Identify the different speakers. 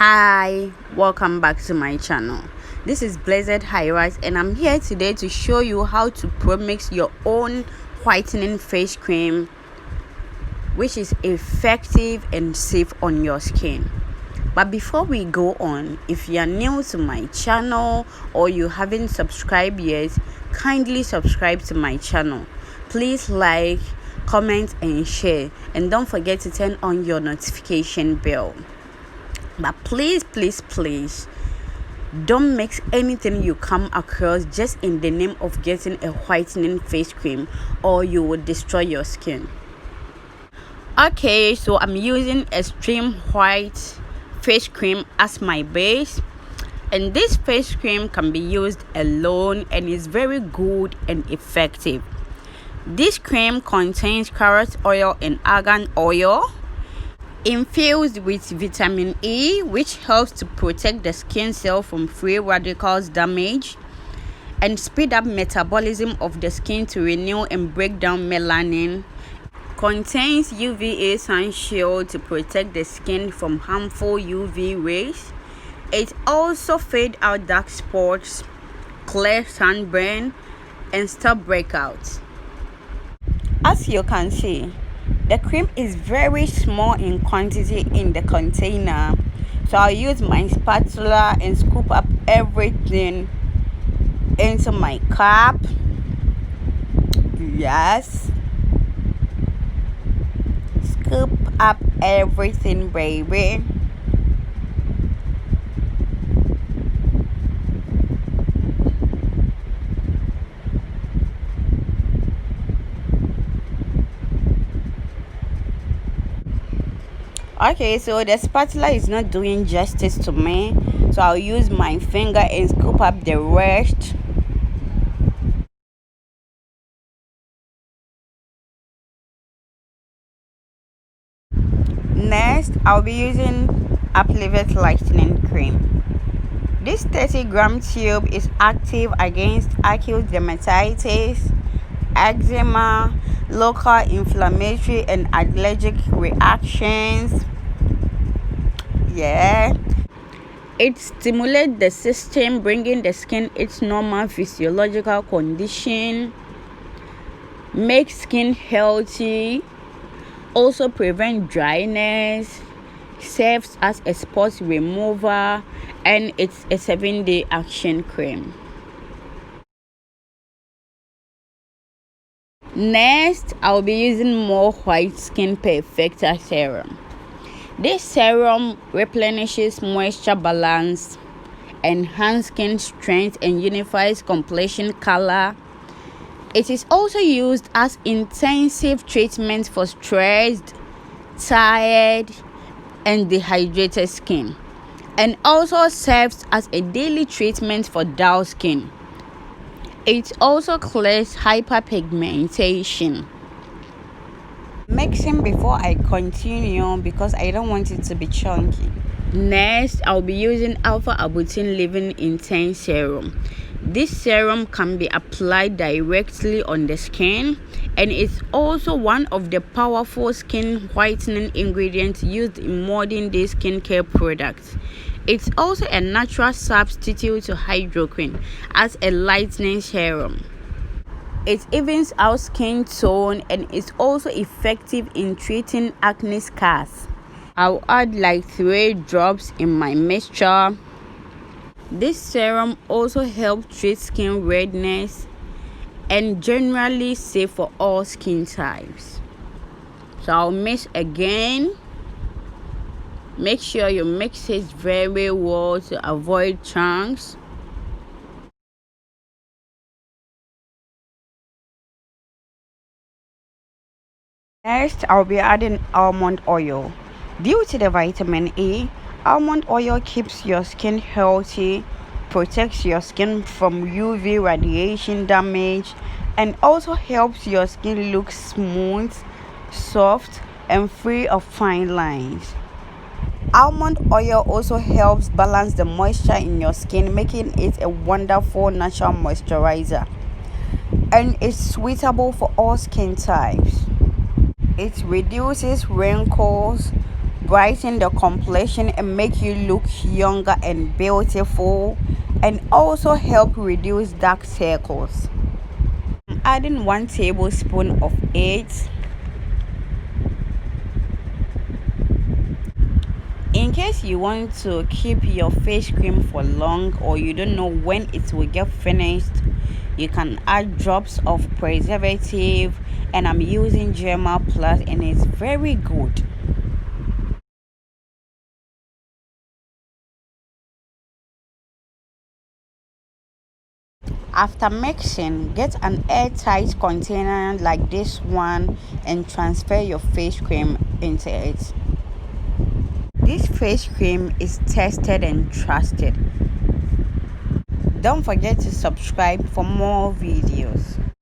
Speaker 1: Hi, welcome back to my channel. This is Blessed Highrise and I'm here today to show you how to promix your own whitening face cream, which is effective and safe on your skin. But before we go on, if you are new to my channel or you haven't subscribed yet, kindly subscribe to my channel. Please like, comment and share, and don't forget to turn on your notification bell. But please don't mix anything you come across just in the name of getting a whitening face cream, or you will destroy your skin. Okay, so I'm using Extreme White face cream as my base, and this face cream can be used alone and is very good and effective. This cream contains carrot oil and argan oil infused with vitamin E, which helps to protect the skin cell from free radicals damage and speed up metabolism of the skin to renew and break down melanin. Contains UVA sun shield to protect the skin from harmful UV rays. It also fades out dark spots, clear sunburn, and stop breakouts. As you can see, the cream is very small in quantity in the container, so I'll use my spatula and scoop up everything into my cup. Yes, scoop up everything, baby. Okay, so the spatula is not doing justice to me, so I'll use my finger and scoop up the rest. Next, I'll be using Lightening Cream. This 30-gram tube is active against acute dermatitis, eczema, local inflammatory and allergic reactions. It stimulates the system, bringing the skin its normal physiological condition, makes skin healthy, also prevent dryness, serves as a spot remover, and it's a 7-day action cream. Next, I'll be using more White Skin Perfector Serum. This serum replenishes moisture balance, enhances skin strength, and unifies complexion color. It is also used as intensive treatment for stressed, tired, and dehydrated skin, and also serves as a daily treatment for dull skin. It also clears hyperpigmentation. Mixing before I continue because I don't want it to be chunky. Next, I'll be using Alpha Arbutin Living Intense Serum. This serum can be applied directly on the skin, and it's also one of the powerful skin whitening ingredients used in modern day skincare products. It's also a natural substitute to hydroquine as a lightening serum. It evens out skin tone and is also effective in treating acne scars. I'll add like 3 drops in my mixture. This serum also helps treat skin redness and generally safe for all skin types. So I'll mix again. Make sure you mix it very well to avoid chunks. Next, I'll be adding almond oil. Due to the vitamin E, almond oil keeps your skin healthy, protects your skin from UV radiation damage, and also helps your skin look smooth, soft, and free of fine lines. Almond oil also helps balance the moisture in your skin, making it a wonderful natural moisturizer, and it's suitable for all skin types. It reduces wrinkles, brighten the complexion and make you look younger and beautiful, and also help reduce dark circles. I'm adding 1 tablespoon of it. In case you want to keep your face cream for long, or you don't know when it will get finished, you can add drops of preservative, and I'm using Germa Plus and it's very good. After mixing, get an airtight container like this one and transfer your face cream into it. This face cream is tested and trusted. Don't forget to subscribe for more videos.